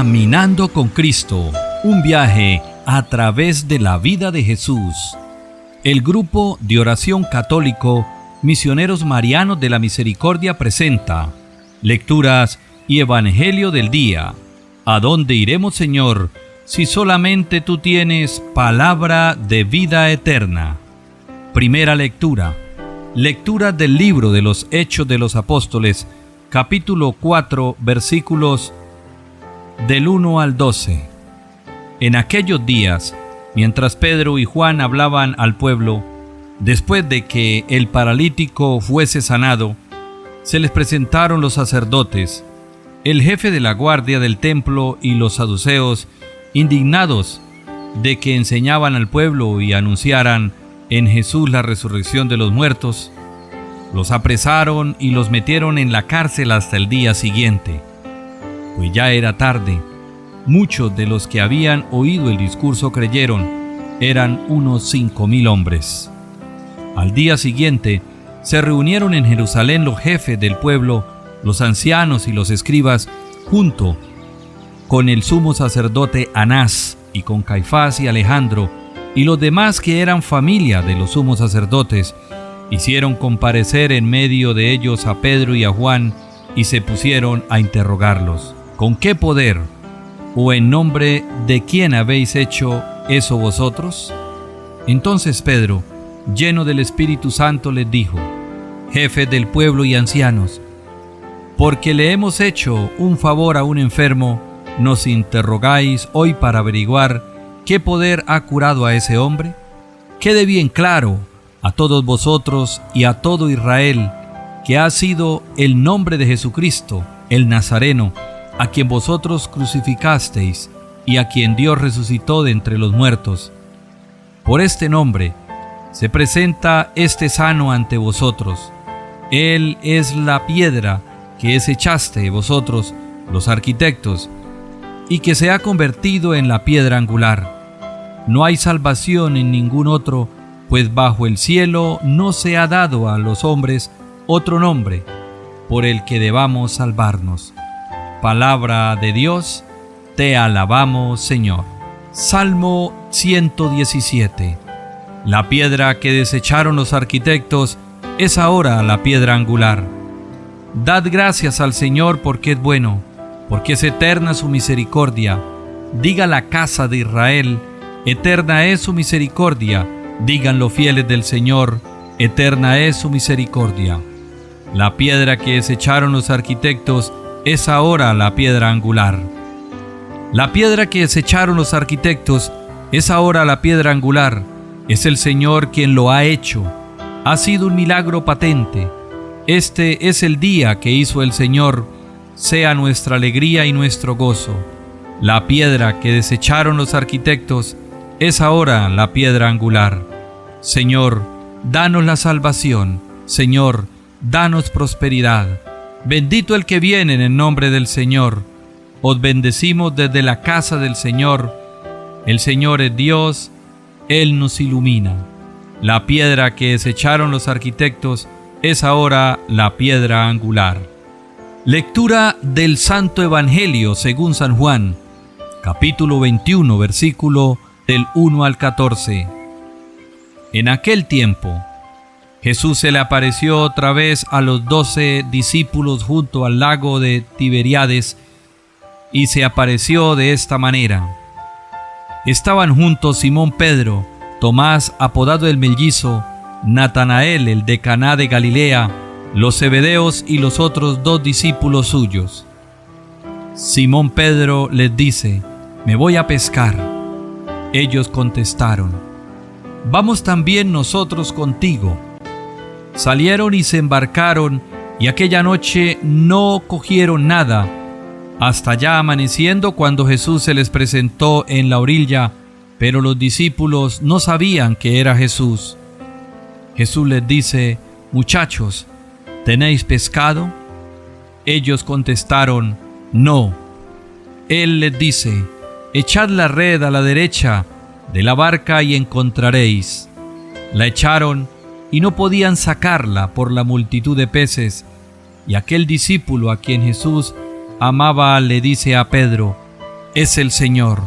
Caminando con Cristo, un viaje a través de la vida de Jesús. El grupo de oración católico Misioneros Marianos de la Misericordia presenta lecturas y Evangelio del día. ¿A dónde iremos, Señor, si solamente tú tienes palabra de vida eterna? Primera lectura. Lectura del libro de los Hechos de los Apóstoles, capítulo 4, versículos del 1 al 12. En aquellos días, mientras Pedro y Juan hablaban al pueblo, después de que el paralítico fuese sanado, se les presentaron los sacerdotes, el jefe de la guardia del templo y los saduceos, indignados de que enseñaban al pueblo y anunciaran en Jesús la resurrección de los muertos. Los apresaron y los metieron en la cárcel hasta el día siguiente. Pues ya era tarde. Muchos de los que habían oído el discurso creyeron. Eran unos 5,000 hombres. Al día siguiente se reunieron en Jerusalén los jefes del pueblo, los ancianos y los escribas, junto con el sumo sacerdote Anás y con Caifás y Alejandro y los demás que eran familia de los sumos sacerdotes. Hicieron comparecer en medio de ellos a Pedro y a Juan y se pusieron a interrogarlos. ¿Con qué poder o en nombre de quién habéis hecho eso vosotros? Entonces Pedro, lleno del Espíritu Santo, les dijo: jefes del pueblo y ancianos, porque le hemos hecho un favor a un enfermo, ¿nos interrogáis hoy para averiguar qué poder ha curado a ese hombre? Quede bien claro a todos vosotros y a todo Israel que ha sido el nombre de Jesucristo, el Nazareno, a quien vosotros crucificasteis y a quien Dios resucitó de entre los muertos. Por este nombre se presenta este sano ante vosotros. Él es la piedra que desechaste vosotros, los arquitectos, y que se ha convertido en la piedra angular. No hay salvación en ningún otro, pues bajo el cielo no se ha dado a los hombres otro nombre por el que debamos salvarnos. Palabra de Dios, te alabamos, Señor. Salmo 117. La piedra que desecharon los arquitectos es ahora la piedra angular. Dad gracias al Señor porque es bueno, porque es eterna su misericordia. Diga la casa de Israel, eterna es su misericordia. Digan los fieles del Señor, eterna es su misericordia. La piedra que desecharon los arquitectos es ahora la piedra angular. La piedra que desecharon los arquitectos es ahora la piedra angular. Es el Señor quien lo ha hecho. Ha sido un milagro patente. Este es el día que hizo el Señor. Sea nuestra alegría y nuestro gozo. La piedra que desecharon los arquitectos es ahora la piedra angular. Señor, danos la salvación. Señor, danos prosperidad. Bendito el que viene en el nombre del Señor. Os bendecimos desde la casa del Señor. El Señor es Dios, Él nos ilumina. La piedra que desecharon los arquitectos es ahora la piedra angular. Lectura del Santo Evangelio según San Juan, capítulo 21, versículo del 1 al 14. En aquel tiempo, Jesús se le apareció otra vez a los 12 discípulos junto al lago de Tiberíades, y se apareció de esta manera. Estaban juntos Simón Pedro, Tomás apodado el mellizo, Natanael el de Caná de Galilea, los Zebedeos y los otros 2 discípulos suyos. Simón Pedro les dice: me voy a pescar. Ellos contestaron: vamos también nosotros contigo. Salieron y se embarcaron, y aquella noche no cogieron nada, hasta ya amaneciendo, cuando Jesús se les presentó en la orilla, pero los discípulos no sabían que era Jesús. Jesús les dice: muchachos, ¿tenéis pescado? Ellos contestaron: no. Él les dice: echad la red a la derecha de la barca y encontraréis. La echaron y no podían sacarla por la multitud de peces, y aquel discípulo a quien Jesús amaba le dice a Pedro: es el Señor.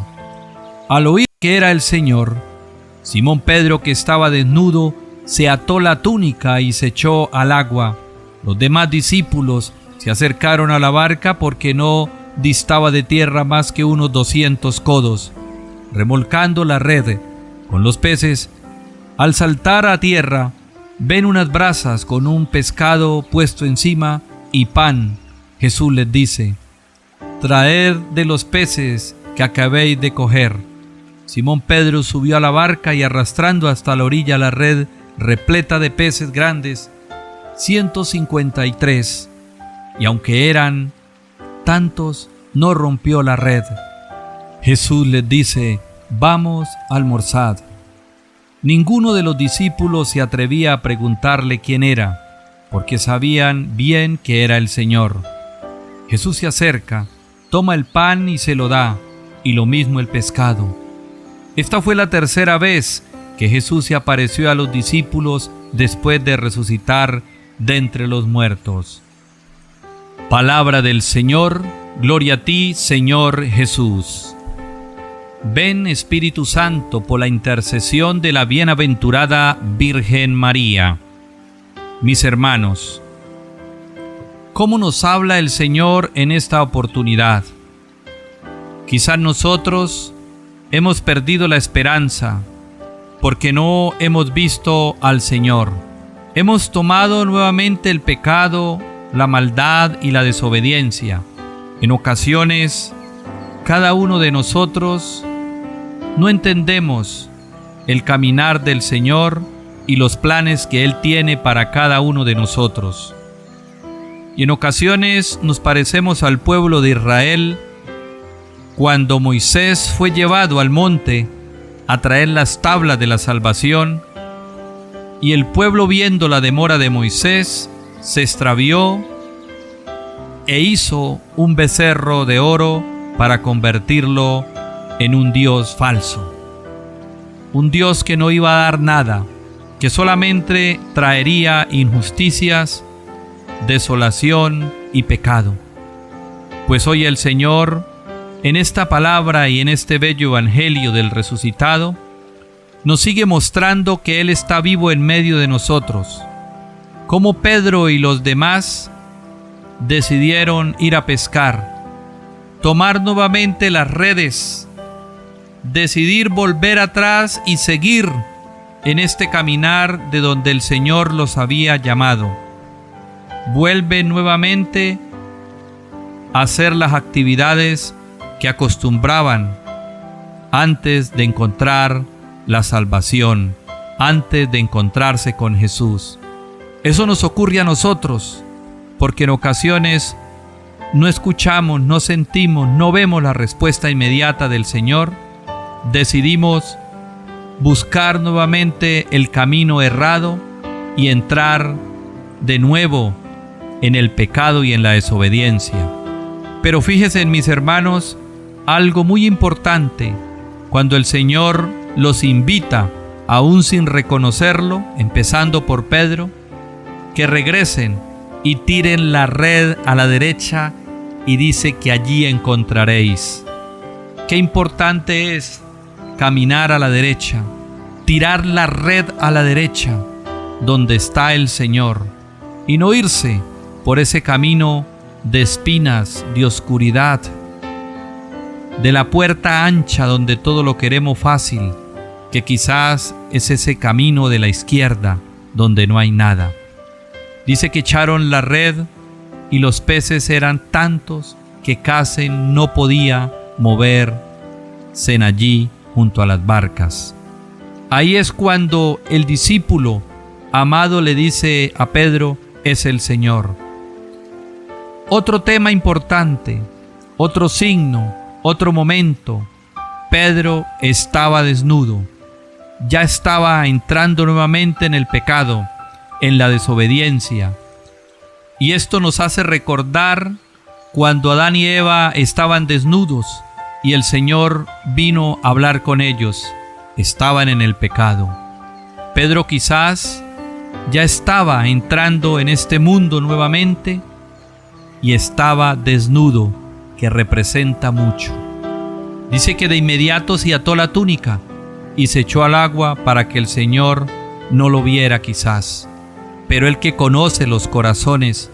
Al oír que era el Señor, Simón Pedro, que estaba desnudo, se ató la túnica y se echó al agua. Los demás discípulos se acercaron a la barca porque no distaba de tierra más que unos 200 codos. Remolcando la red con los peces, al saltar a tierra, ven unas brasas con un pescado puesto encima y pan. Jesús les dice: traed de los peces que acabéis de coger. Simón Pedro subió a la barca y, arrastrando hasta la orilla la red repleta de peces grandes, 153, y aunque eran tantos, no rompió la red. Jesús les dice: vamos a almorzar. Ninguno de los discípulos se atrevía a preguntarle quién era, porque sabían bien que era el Señor. Jesús se acerca, toma el pan y se lo da, y lo mismo el pescado. Esta fue la tercera vez que Jesús se apareció a los discípulos después de resucitar de entre los muertos. Palabra del Señor. Gloria a ti, Señor Jesús. Ven, Espíritu Santo, por la intercesión de la bienaventurada Virgen María. Mis hermanos, ¿cómo nos habla el Señor en esta oportunidad? Quizás nosotros hemos perdido la esperanza porque no hemos visto al Señor. Hemos tomado nuevamente el pecado, la maldad y la desobediencia. En ocasiones, cada uno de nosotros no entendemos el caminar del Señor y los planes que Él tiene para cada uno de nosotros. Y en ocasiones nos parecemos al pueblo de Israel cuando Moisés fue llevado al monte a traer las tablas de la salvación, y el pueblo, viendo la demora de Moisés, se extravió e hizo un becerro de oro para convertirlo en un Dios falso. Un Dios que no iba a dar nada, que solamente traería injusticias, desolación y pecado. Pues hoy el Señor, en esta palabra y en este bello evangelio del resucitado, nos sigue mostrando que Él está vivo en medio de nosotros. Como Pedro y los demás decidieron ir a pescar, tomar nuevamente las redes, decidir volver atrás y seguir en este caminar de donde el Señor los había llamado. Vuelven nuevamente a hacer las actividades que acostumbraban antes de encontrar la salvación, antes de encontrarse con Jesús. Eso nos ocurre a nosotros, porque en ocasiones no escuchamos, no sentimos, no vemos la respuesta inmediata del Señor. Decidimos buscar nuevamente el camino errado y entrar de nuevo en el pecado y en la desobediencia. Pero fíjense, mis hermanos, algo muy importante: cuando el Señor los invita, aún sin reconocerlo, empezando por Pedro, que regresen y tiren la red a la derecha, y dice que allí encontraréis. Qué importante es caminar a la derecha, tirar la red a la derecha, donde está el Señor, y no irse por ese camino de espinas, de oscuridad, de la puerta ancha donde todo lo queremos fácil, que quizás es ese camino de la izquierda donde no hay nada. Dice que echaron la red y los peces eran tantos que casi no podía moverse allí junto a las barcas. Ahí es cuando el discípulo amado le dice a Pedro: es el Señor. Otro tema importante, otro signo, otro momento: Pedro estaba desnudo, ya estaba entrando nuevamente en el pecado, en la desobediencia. Y esto nos hace recordar cuando Adán y Eva estaban desnudos y el Señor vino a hablar con ellos. Estaban en el pecado. Pedro quizás ya estaba entrando en este mundo nuevamente y estaba desnudo, que representa mucho. Dice que de inmediato se ató la túnica y se echó al agua para que el Señor no lo viera quizás. Pero el que conoce los corazones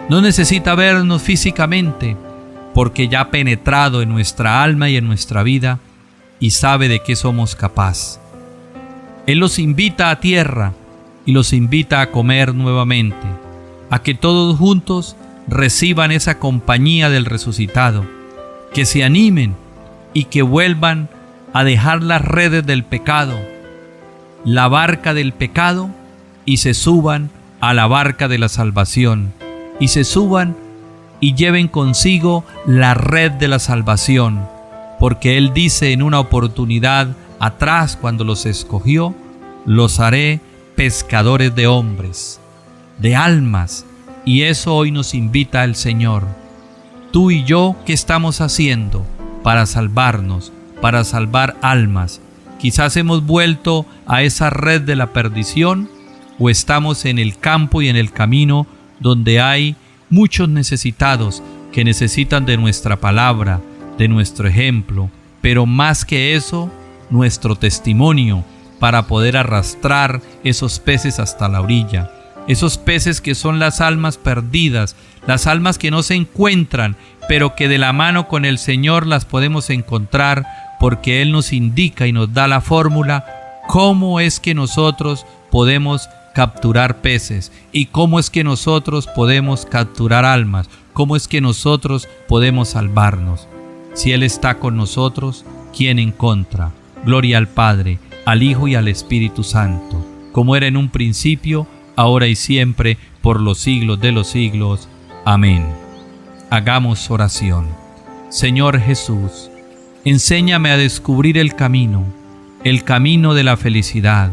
no necesita vernos físicamente, porque ya ha penetrado en nuestra alma y en nuestra vida y sabe de qué somos capaces. Él los invita a tierra y los invita a comer nuevamente, a que todos juntos reciban esa compañía del resucitado, que se animen y que vuelvan a dejar las redes del pecado, la barca del pecado, y se suban a la barca de la salvación, y se suban y lleven consigo la red de la salvación, porque Él dice en una oportunidad atrás, cuando los escogió: los haré pescadores de hombres, de almas. Y eso hoy nos invita el Señor. Tú y yo, ¿qué estamos haciendo para salvarnos, para salvar almas? Quizás hemos vuelto a esa red de la perdición, o estamos en el campo y en el camino donde hay muchos necesitados que necesitan de nuestra palabra, de nuestro ejemplo, pero más que eso, nuestro testimonio, para poder arrastrar esos peces hasta la orilla. Esos peces que son las almas perdidas, las almas que no se encuentran, pero que de la mano con el Señor las podemos encontrar, porque Él nos indica y nos da la fórmula cómo es que nosotros podemos capturar peces y cómo es que nosotros podemos capturar almas, cómo es que nosotros podemos salvarnos. Si Él está con nosotros, ¿quién en contra? Gloria al Padre, al Hijo y al Espíritu Santo, como era en un principio, ahora y siempre, por los siglos de los siglos. Amén. Hagamos oración. Señor Jesús, enséñame a descubrir el camino de la felicidad.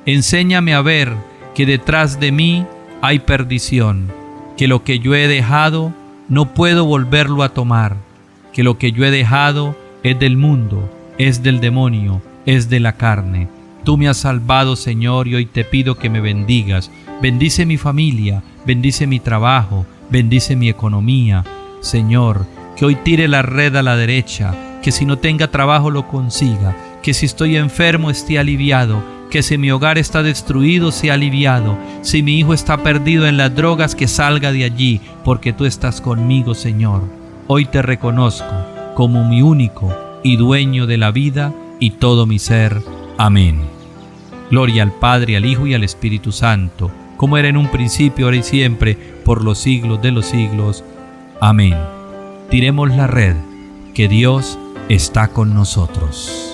Enséñame a ver que detrás de mí hay perdición, que lo que yo he dejado no puedo volverlo a tomar, que lo que yo he dejado es del mundo, es del demonio, es de la carne. Tú me has salvado, Señor, y hoy te pido que me bendigas. Bendice mi familia, bendice mi trabajo, bendice mi economía. Señor, que hoy tire la red a la derecha, que si no tenga trabajo lo consiga, que si estoy enfermo esté aliviado, que si mi hogar está destruido sea aliviado, si mi hijo está perdido en las drogas, que salga de allí, porque tú estás conmigo, Señor. Hoy te reconozco como mi único y dueño de la vida y todo mi ser. Amén. Gloria al Padre, al Hijo y al Espíritu Santo, como era en un principio, ahora y siempre, por los siglos de los siglos. Amén. Tiremos la red, que Dios está con nosotros.